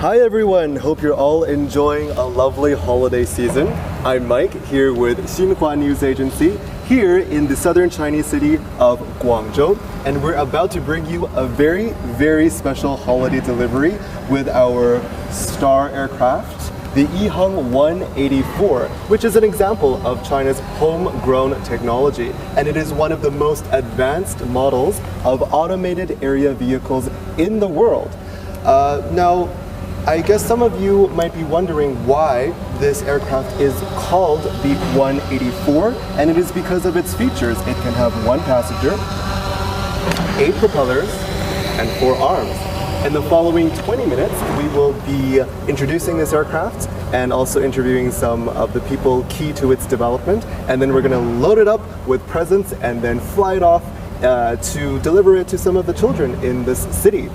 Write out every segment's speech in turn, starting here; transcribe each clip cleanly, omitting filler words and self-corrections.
Hi everyone, hope you're all enjoying a lovely holiday season. I'm Mike here with Xinhua News Agency here in the southern Chinese city of Guangzhou, and we're about to bring you a very special holiday delivery with our star aircraft, the EHang 184, which is an example of China's homegrown technology, and it is one of the most advanced models of automated area vehicles in the world. Now, I guess some of you might be wondering why this aircraft is called the 184, and it is because of its features. It can have 1 passenger, 8 propellers, and 4 arms. In the following 20 minutes, we will be introducing this aircraft and also interviewing some of the people key to its development, and then we're going to load it up with presents and then fly it off to deliver it to some of the children in this city.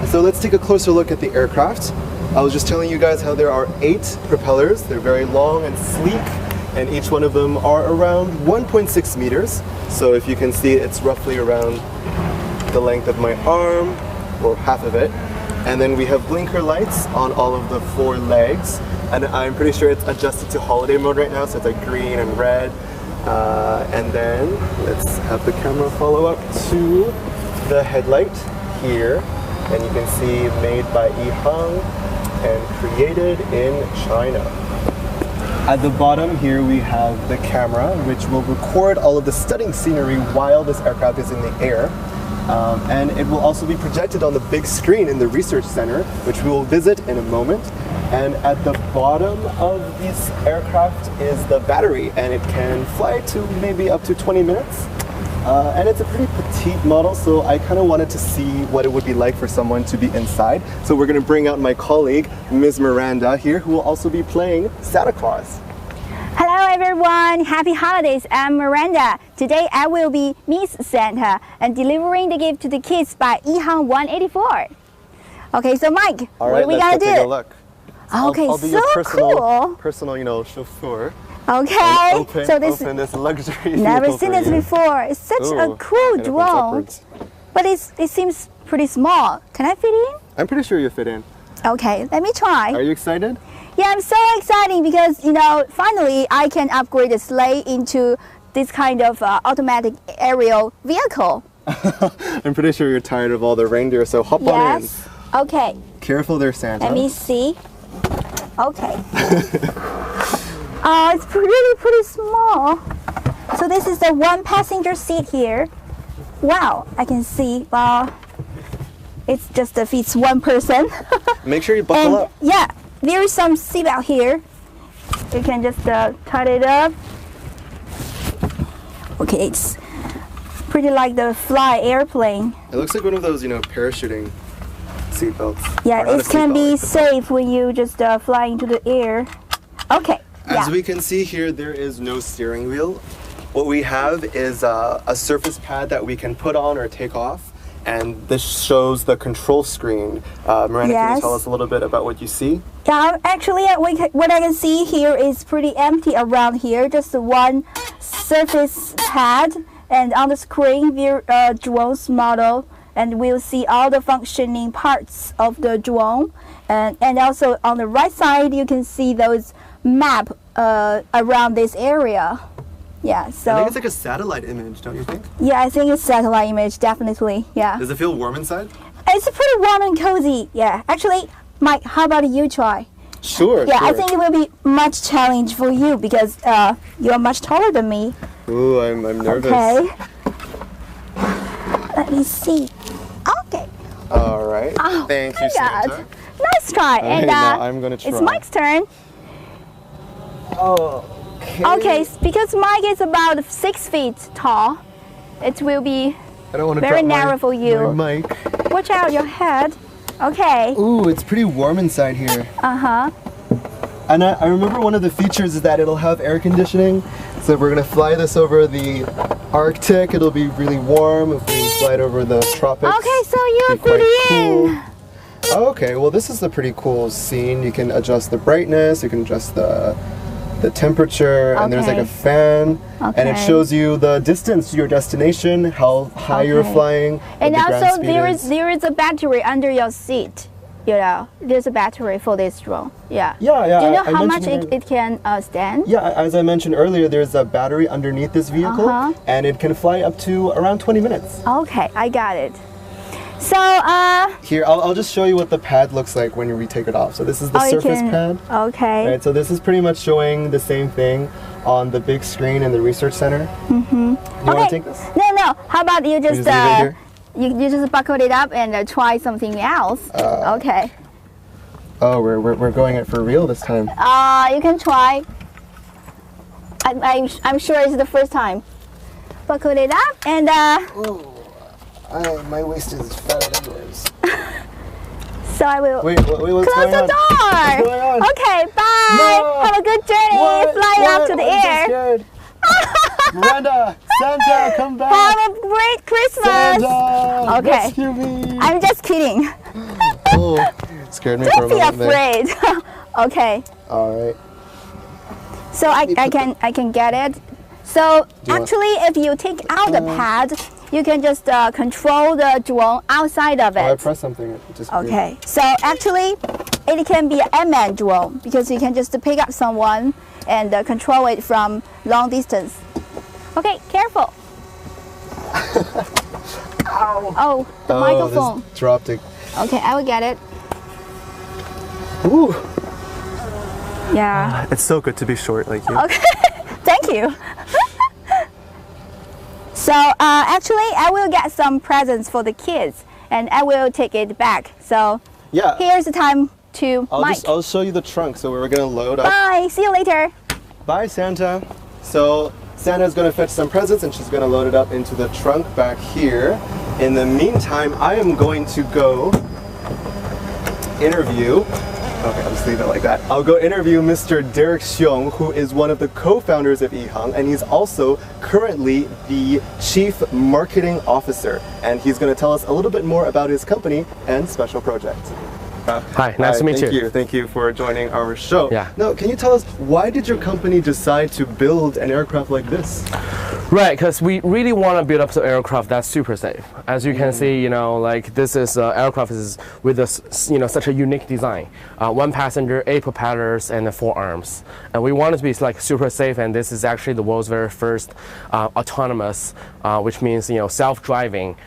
So let's take a closer look at the aircraft. I was just telling you guys how there are 8 propellers. They're very long and sleek, and each one of them are around 1.6 meters. So if you can see, it's roughly around the length of my arm, or half of it. And then we have blinker lights on all of the 4 legs, and I'm pretty sure it's adjusted to holiday mode right now, so it's like green and red. And then let's have the camera follow up to the headlight here, and you can see made by EHang and created in China. At the bottom here we have the camera, which will record all of the stunning scenery while this aircraft is in the air. And it will also be projected on the big screen in the research center, which we will visit in a moment. And at the bottom of this aircraft is the battery, and it can fly to maybe up to 20 minutes. And it's a pretty petite model, so I kind of wanted to see what it would be like for someone to be inside. So we're going to bring out my colleague, Ms. Miranda here, who will also be playing Santa Claus. Hello everyone, happy holidays. I'm Miranda. Today I will be Miss Santa and delivering the gift to the kids by EHang 184. Okay, so Mike, what are we gonna do? Take a look. Okay, I'll be so your personal, chauffeur. Okay, so open this luxury never seen this before. It's such a cool drone, but it seems pretty small. Can I fit in? I'm pretty sure you fit in. Okay, let me try. Are you excited? Yeah, I'm so excited because, finally I can upgrade the sleigh into this kind of automatic aerial vehicle. I'm pretty sure you're tired of all the reindeer, so hop on in. Okay. Careful there, Santa. Let me see. Okay. It's pretty small. So this is the 1 passenger seat here. Wow, I can see. Wow, it just fits 1 person. Make sure you buckle up. Yeah, there is some seatbelt here. You can just tie it up. Okay, it's pretty like the fly airplane. It looks like one of those, parachuting seatbelts. Yeah, it can be safe when you just fly into the air. Okay. As we can see here, there is no steering wheel. What we have is a surface pad that we can put on or take off, and this shows the control screen. Miranda, can you tell us a little bit about what you see? Yeah, actually, what I can see here is pretty empty around here, just 1 surface pad, and on the screen, there drone's model, and we'll see all the functioning parts of the drone, and also on the right side, you can see those map around this area. Yeah, so I think it's like a satellite image, don't you think? Yeah, I think it's satellite image, definitely. Yeah. Does it feel warm inside? It's pretty warm and cozy. Yeah. Actually, Mike, how about you try? Sure. Yeah, sure. I think it will be much challenge for you because you're much taller than me. Ooh, I'm nervous. Okay. Let me see. Okay. All right. Oh, thank you, Santa. Nice try. And now I'm gonna try. It's Mike's turn. Okay, because Mike is about 6 feet tall, it will be very narrow for you. My mic. Watch out your head. Okay. Ooh, it's pretty warm inside here. Uh-huh. And I remember one of the features is that it'll have air conditioning. So if we're gonna fly this over the Arctic, it'll be really warm. If we fly it over the tropics, okay, so you're fitting in. Okay, well this is a pretty cool scene. You can adjust the brightness, you can adjust the temperature, and there's like a fan, and it shows you the distance to your destination, how high you're flying, and also there is a battery under your seat. there's a battery for this drone. Yeah. Yeah. Do you know I how much mentioned it can stand? Yeah, as I mentioned earlier, there's a battery underneath this vehicle, and it can fly up to around 20 minutes. Okay, I got it. So, here, I'll just show you what the pad looks like when we take it off. So this is the surface pad. Okay. Right, so this is pretty much showing the same thing on the big screen in the research center. You want to take this? No. How about you just leave it here? you just buckle it up and try something else? Okay. Oh, we're going it for real this time. You can try. I'm sure it's the first time. Buckle it up and my waist is fatter than yours. so I will Wait, what's close the door. What's going on? Okay, bye. No. Have a good journey. Fly up to the air. I'm so scared. Miranda, Santa, come back. Have a great Christmas. Santa, Okay. rescue me. I'm just kidding. Oh, scared me for a Don't be moment there. afraid. Okay. All right. So I can get it. So actually, if you take out the pad, you can just control the drone outside of it. Oh, I pressed something. It just Okay. So actually, it can be an unmanned drone because you can just pick up someone and control it from long distance. Okay, careful. Ow. Oh, the microphone. This dropped it. Okay, I will get it. Ooh. Yeah. It's so good to be short like you. Okay, thank you. So actually, I will get some presents for the kids, and I will take it back. So Yeah. here's the time to Mike. I'll show you the trunk. So we're gonna load up. Bye. See you later. Bye, Santa. So Santa's gonna fetch some presents, and she's gonna load it up into the trunk back here. In the meantime, I am going to go interview. Okay, I'll just leave it like that. I'll go interview Mr. Derek Xiong, who is one of the co-founders of Yihang, and he's also currently the Chief Marketing Officer. And he's going to tell us a little bit more about his company and special project. Hi, nice to meet you. Thank you for joining our show. Yeah. Now, can you tell us, why did your company decide to build an aircraft like this? Right, because we really want to build up an aircraft that's super safe. As you can see, like this is aircraft is with a, such a unique design. One passenger, 8 propellers, and 4 arms. And we want it to be like super safe. And this is actually the world's very first autonomous, which means self-driving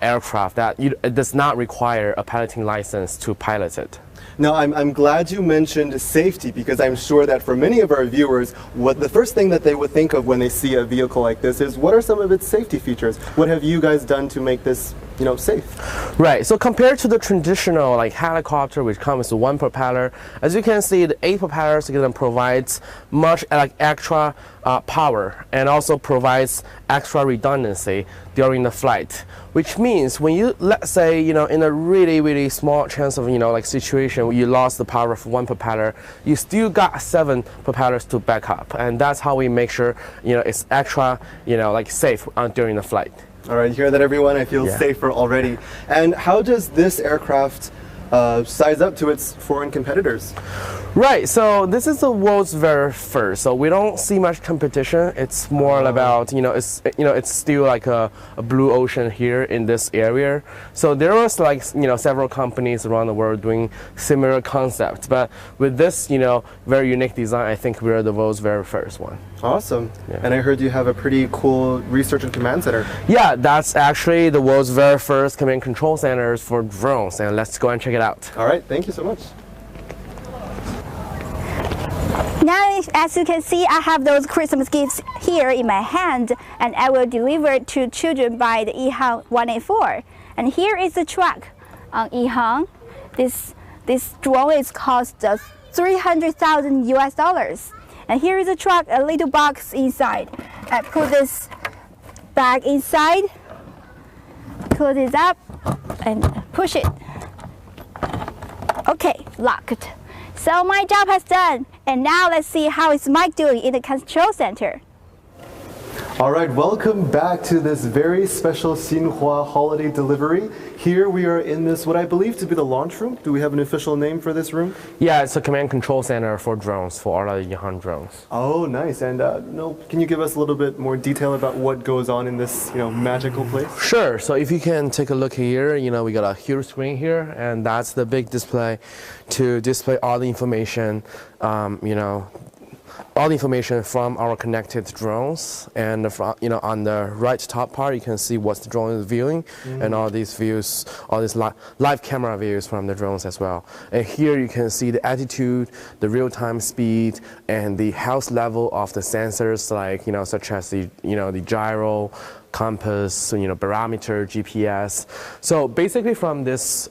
aircraft that it does not require a piloting license to pilot it. Now, I'm glad you mentioned safety, because I'm sure that for many of our viewers, the first thing that they would think of when they see a vehicle like this is, what are some of its safety features? What have you guys done to make this, safe? Right, so compared to the traditional helicopter, which comes with 1 propeller, as you can see, the 8 propellers provides much extra power, and also provides extra redundancy during the flight, which means when you, let's say, in a really small chance of, situation where you lost the power of 1 propeller, you still got 7 propellers to back up. And that's how we make sure, it's extra, safe during the flight. All right, you hear that, everyone? I feel safer already. And how does this aircraft size up to its foreign competitors? Right, so this is the world's very first. So we don't see much competition. It's more about, it's still like a blue ocean here in this area. So there was several companies around the world doing similar concepts. But with this, very unique design, I think we're the world's very first one. Awesome. Yeah. And I heard you have a pretty cool research and command center. Yeah, that's actually the world's very first command and control centers for drones. And let's go and check it out. All right, thank you so much. Now, as you can see, I have those Christmas gifts here in my hand, and I will deliver it to children by the Yihang 184. And here is the truck on Yihang. This drone is cost $300,000 US. And here is a truck, a little box inside. I put this bag inside, close it up, and push it. Okay, locked. So my job has done. And now let's see how is Mike doing in the control center. All right, welcome back to this very special Xinhua holiday delivery. Here we are in this, what I believe to be the launch room. Do we have an official name for this room? Yeah, it's a command control center for drones, for all the Yihan drones. Oh, nice. And can you give us a little bit more detail about what goes on in this, magical place? Sure. So if you can take a look here, we got a huge screen here, and that's the big display to display all the information, all the information from our connected drones, and on the right top part you can see what the drone is viewing, and all these views, all these live camera views from the drones as well. And here you can see the altitude, the real-time speed, and the health level of the sensors, like such as the gyro, compass, barometer, GPS. So basically from this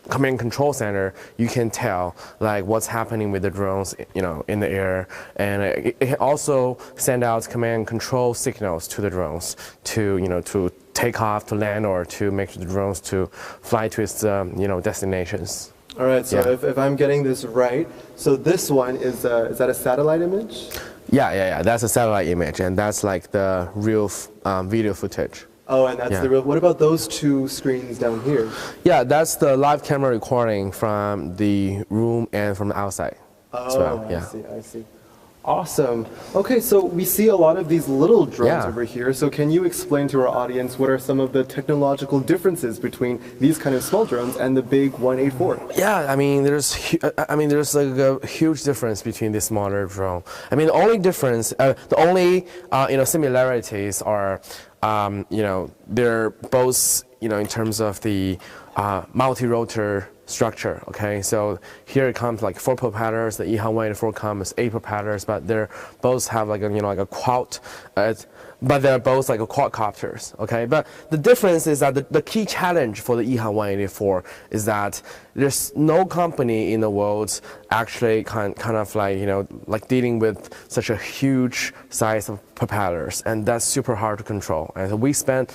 command control center, you can tell like what's happening with the drones, in the air, and it can also send out command control signals to the drones to take off, to land, or to make sure the drones to fly to its destinations. All right. So if I'm getting this right, so this one is that a satellite image? Yeah. That's a satellite image, and that's like the real video footage. Oh, and that's the real. What about those two screens down here? Yeah, that's the live camera recording from the room and from the outside as well. Yeah. I see. Awesome. Okay, so we see a lot of these little drones over here. So can you explain to our audience what are some of the technological differences between these kind of small drones and the big 184? Yeah, there's like a huge difference between this smaller drone. The only difference, the only similarities are, they're both, in terms of the multi-rotor structure. Okay, so here it comes like 4 propellers. The Yihan 184 comes 8 propellers, but they're both have like a quad, but they're both like a quadcopters. Okay, but the difference is that the key challenge for the Yihan 184 is that there's no company in the world actually kind of like dealing with such a huge size of propellers, and that's super hard to control. And so we spent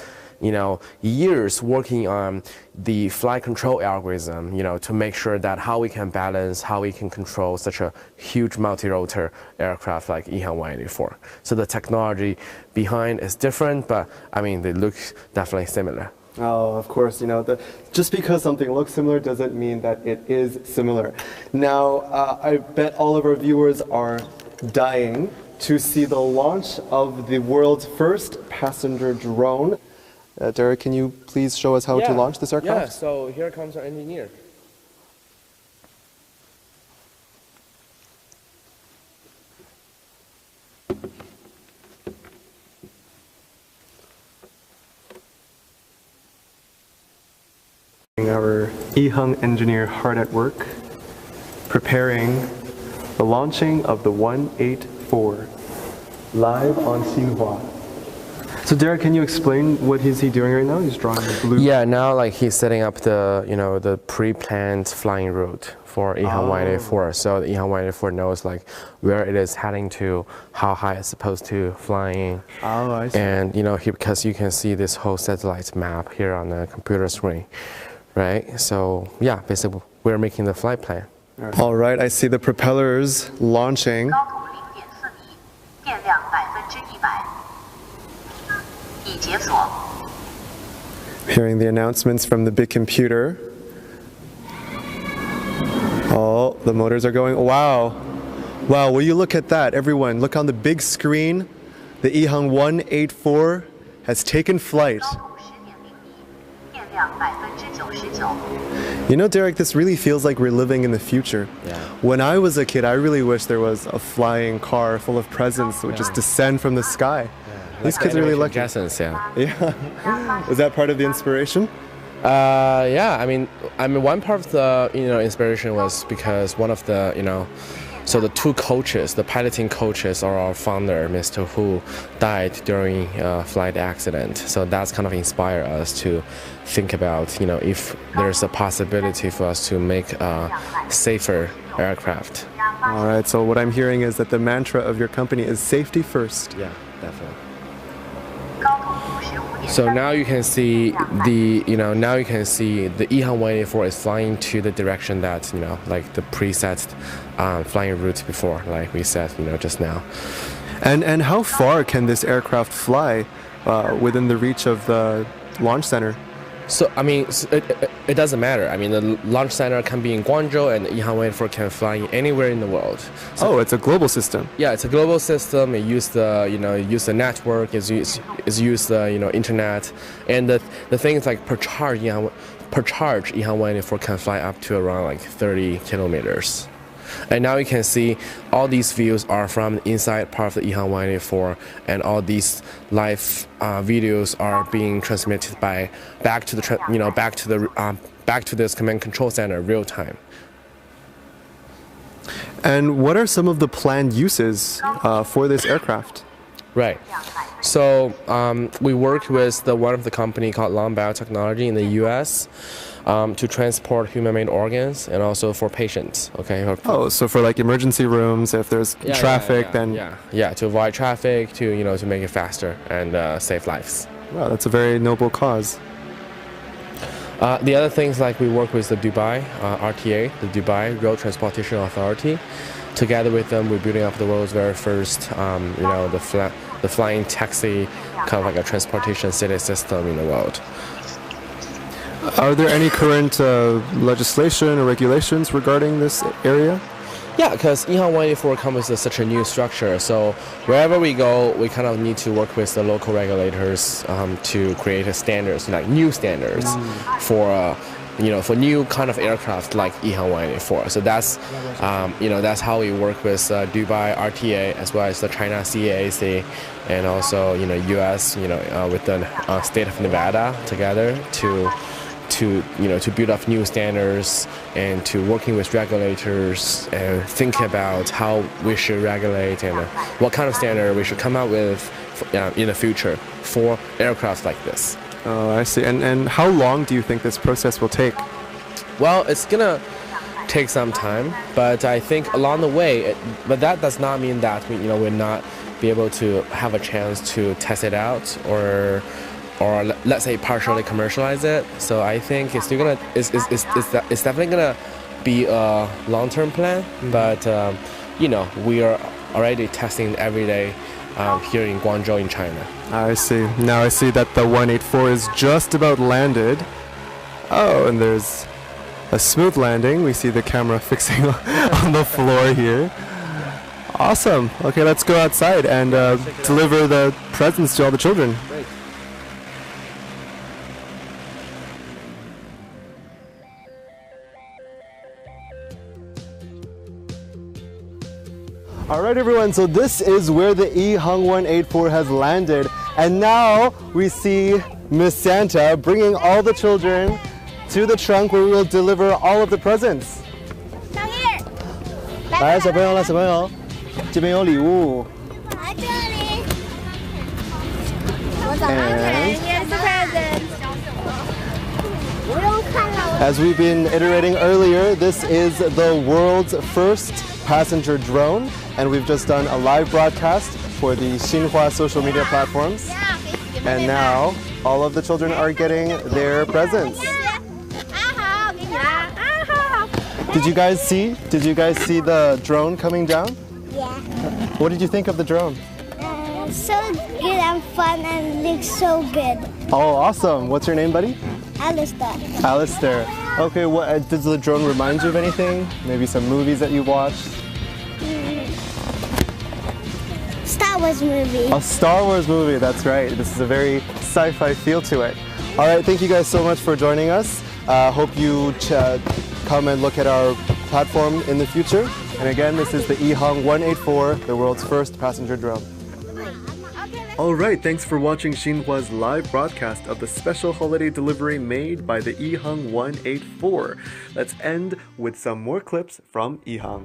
years working on the flight control algorithm, to make sure that how we can balance, how we can control such a huge multi-rotor aircraft like Yihan 184. So the technology behind is different, but they look definitely similar. Oh, of course, just because something looks similar doesn't mean that it is similar. Now, I bet all of our viewers are dying to see the launch of the world's first passenger drone. Derek, can you please show us how to launch this aircraft? Yeah, so here comes our engineer. Our Yihan engineer hard at work, preparing the launching of the 184 live on Xinhua. So Derek, can you explain what is he doing right now? He's drawing the blue. Yeah, now like he's setting up the the pre-planned flying route for Yihan 184. So the Yihan 184 knows like where it is heading to, how high it's supposed to flying. Oh, I see. And because you can see this whole satellite map here on the computer screen, right? So yeah, basically we're making the flight plan. All right, I see the propellers launching. Hearing the announcements from the big computer. Oh, the motors are going. Wow. Wow, will you look at that? Everyone, look on the big screen. The Yihan 184 has taken flight. Derek, this really feels like we're living in the future. Yeah. When I was a kid, I really wish there was a flying car full of presents that would just descend from the sky. These kids are really lucky. Essence, yeah. Yeah. Was that part of the inspiration? Yeah. One part of the inspiration was because one of the so the 2 coaches, the piloting coaches, are our founder, Mr. Hu, died during a flight accident. So that's kind of inspired us to think about if there's a possibility for us to make a safer aircraft. All right. So what I'm hearing is that the mantra of your company is safety first. Yeah, definitely. So now you can see the Yihan 184 is flying to the direction that like the preset flying route before, like we said just now. And how far can this aircraft fly within the reach of the launch center? So, I mean, it doesn't matter. I mean, the launch center can be in Guangzhou, and the EHang 184 can fly anywhere in the world. So, it's a global system. Yeah, it's a global system. It uses the network. It's use the internet, and the thing is like per charge EHang 184 can fly up to around like 30 kilometers. And now you can see all these views are from the inside part of the EHang 184, and all these live videos are being transmitted back to this command control center real time. And what are some of the planned uses for this aircraft? Right. So we worked with one of the company called Long Biotechnology in the U.S. To transport human-made organs and also for patients. Okay. So for like emergency rooms, if there's traffic, then to avoid traffic, to make it faster and save lives. Wow, that's a very noble cause. The other things like we work with the Dubai RTA, the Dubai Road Transportation Authority. Together with them, we're building up the world's very first, the flying taxi, kind of like a transportation city system in the world. Are there any current legislation or regulations regarding this area? Yeah, because EHang 184 comes with such a new structure, so wherever we go, we kind of need to work with the local regulators to create standards, like new standards for new kind of aircraft like EHang 184. So that's that's how we work with Dubai RTA as well as the China CAAC, and also US with the state of Nevada together to build up new standards and to working with regulators and think about how we should regulate and what kind of standard we should come out with in the future for aircraft like this. Oh, I see. And how long do you think this process will take? Well, it's gonna take some time, but I think along the way, but that does not mean that we'll not be able to have a chance to test it out or let's say partially commercialize it. So I think it's still gonna it's definitely gonna be a long-term plan, but we are already testing every day here in Guangzhou in China. I see. Now I see that the 184 is just about landed. Oh, and there's a smooth landing. We see the camera fixing on the floor here. Awesome. Okay, let's go outside and deliver the presents to all the children. Great. All right, everyone, so this is where the EHang 184 has landed. And now we see Miss Santa bringing all the children to the trunk where we will deliver all of the presents. 来，小朋友，小朋友，这边有礼物。来这里。我早上起来，Here's the present。不用看了。As we've been iterating earlier, this is the world's first passenger drone, and we've just done a live broadcast for the Xinhua social media platforms. And now all of the children are getting their presents. Did you guys see the drone coming down? Yeah. What did you think of the drone? So good and fun and looks so good. Oh, awesome. What's your name, buddy? Alistair. Alistair. Okay, what does the drone remind you of anything? Maybe some movies that you watched? Star Wars movie. A Star Wars movie, that's right. This is a very sci-fi feel to it. All right, thank you guys so much for joining us. Hope you come and look at our platform in the future. And again, this is the EHang 184, the world's first passenger drone. All right, thanks for watching Xinhua's live broadcast of the special holiday delivery made by the EHang 184. Let's end with some more clips from EHang.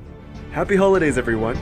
Happy holidays, everyone.